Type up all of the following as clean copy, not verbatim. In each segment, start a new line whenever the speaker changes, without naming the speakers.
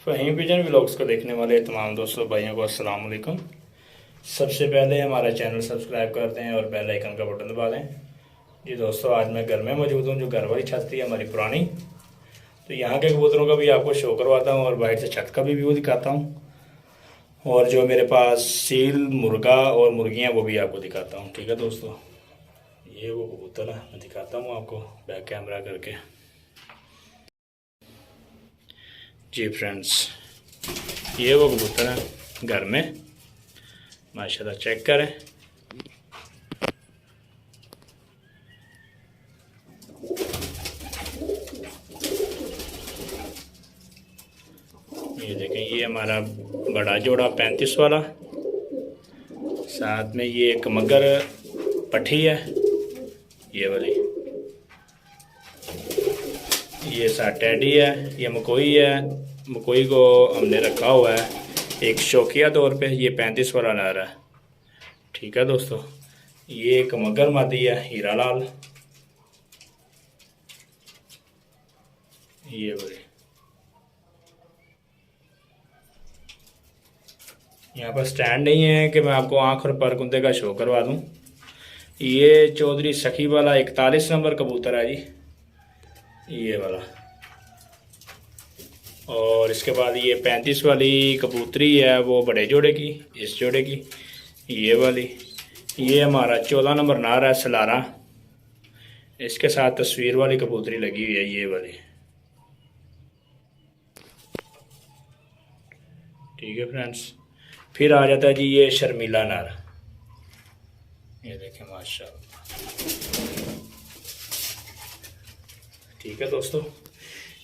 Faheem pigeon vlogs को देखने वाले तमाम दोस्तों भाइयों को अस्सलाम वालेकुम। सबसे पहले हमारा चैनल सब्सक्राइब कर दें और बेल आइकन का बटन दबा दें। जी दोस्तों, आज मैं घर में मौजूद हूँ, जो घर वाली छत थी हमारी पुरानी, तो यहाँ के कबूतरों का भी आपको शो करवाता हूँ और बाहर से छत का भी व्यू दिखाता हूँ, और जो मेरे पास सील, मुर्गा और मुर्गियाँ वो भी आपको दिखाता हूँ। ठीक है दोस्तों, ये वो कबूतर है, मैं दिखाता हूँ आपको बैक कैमरा करके। जी फ्रेंड्स, ये वो कबूतर हैं घर में, माशाल्लाह चेक करें। ये देखें, ये हमारा बड़ा जोड़ा 35 वाला, साथ में ये एक मगर पट्टी है ये वाली, ये साथ टैडी है, ये मकोई है। मकोई को हमने रखा हुआ है एक शौकिया तौर पे, ये 35 वाला ला रहा है। ठीक है दोस्तों, ये एक मगर मादी है हीरा लाल, ये वाली। यहाँ पर स्टैंड नहीं है कि मैं आपको आँख और पर कुंदे का शो करवा दूँ। ये चौधरी सखी वाला 41 नंबर कबूतर है जी, ये वाला। और इसके बाद ये 35 वाली कबूतरी है, वो बड़े जोड़े की, इस जोड़े की, ये वाली। ये हमारा 14 नंबर नार है सलारा, इसके साथ तस्वीर वाली कबूतरी लगी हुई है, ये वाली। ठीक है फ्रेंड्स, फिर आ जाता है जी ये शर्मीला नार, ये देखें माशाल्लाह। ठीक है दोस्तों,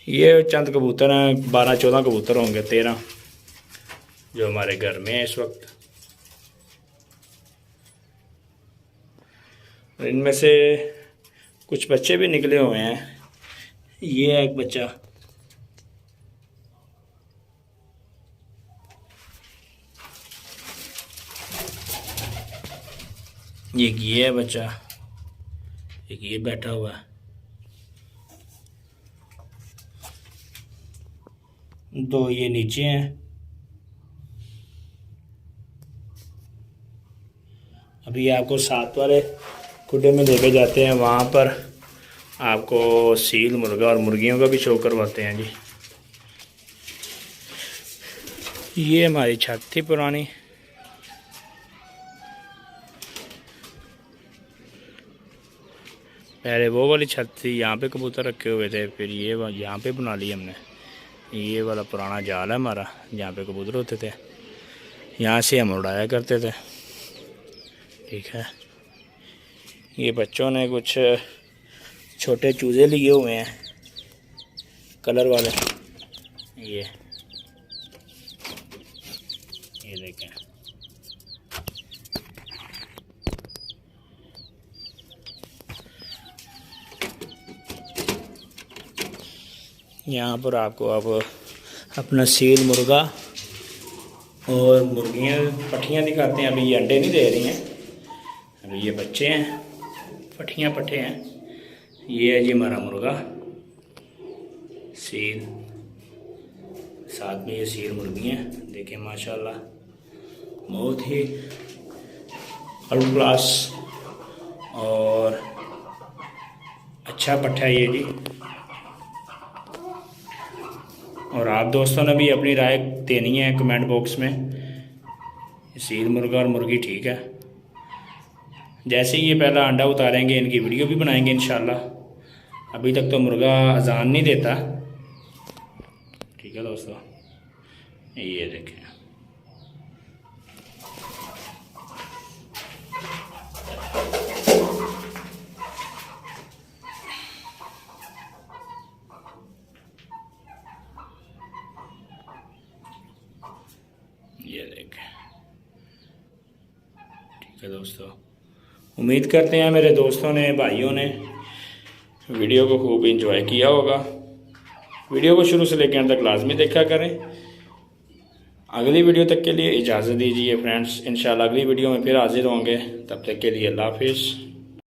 ये चंद कबूतर हैं, 12-14 कबूतर होंगे, 13 जो हमारे घर में है इस वक्त। इनमें से कुछ बच्चे भी निकले हुए हैं। ये है एक बच्चा, ये है बच्चा, एक ये बैठा हुआ है, दो ये नीचे हैं। अभी आपको साथ वाले खुडे में लेके जाते हैं, वहाँ पर आपको सील, मुर्गा और मुर्गियों का भी शो करवाते हैं जी। ये हमारी छत थी पुरानी, पहले वो वाली छत थी, यहाँ पे कबूतर रखे हुए थे, फिर ये यहाँ पे बना ली हमने। ये वाला पुराना जाल है हमारा, जहाँ पे कबूतर होते थे, यहाँ से हम उड़ाया करते थे। ठीक है, ये बच्चों ने कुछ छोटे चूज़े लिए हुए हैं कलर वाले, ये देखें। यहाँ पर आपको अब अपना सील, मुर्गा और मुर्गियाँ, पट्टियाँ दिखाते हैं। अभी ये अंडे नहीं दे रही हैं, अभी ये बच्चे हैं, पट्टियाँ पट्टे हैं। ये है जी हमारा मुर्गा सील, साथ में ये सील मुर्गियाँ देखें माशाल्लाह, बहुत ही फर्स्ट क्लास और अच्छा पट्टा है ये जी। और आप दोस्तों ने भी अपनी राय देनी है कमेंट बॉक्स में। सील, मुर्गा और मुर्गी ठीक है। जैसे ही ये पहला अंडा उतारेंगे, इनकी वीडियो भी बनाएंगे इंशाल्लाह। अभी तक तो मुर्गा अजान नहीं देता। ठीक है दोस्तों, ये देखें, ये देखें। ठीक है दोस्तों, उम्मीद करते हैं मेरे दोस्तों ने, भाइयों ने वीडियो को खूब एंजॉय किया होगा। वीडियो को शुरू से लेकर अंत तक लाजमी देखा करें। अगली वीडियो तक के लिए इजाज़त दीजिए फ्रेंड्स, इंशाल्लाह अगली वीडियो में फिर हाजिर होंगे। तब तक के लिए अल्लाह हाफिज़।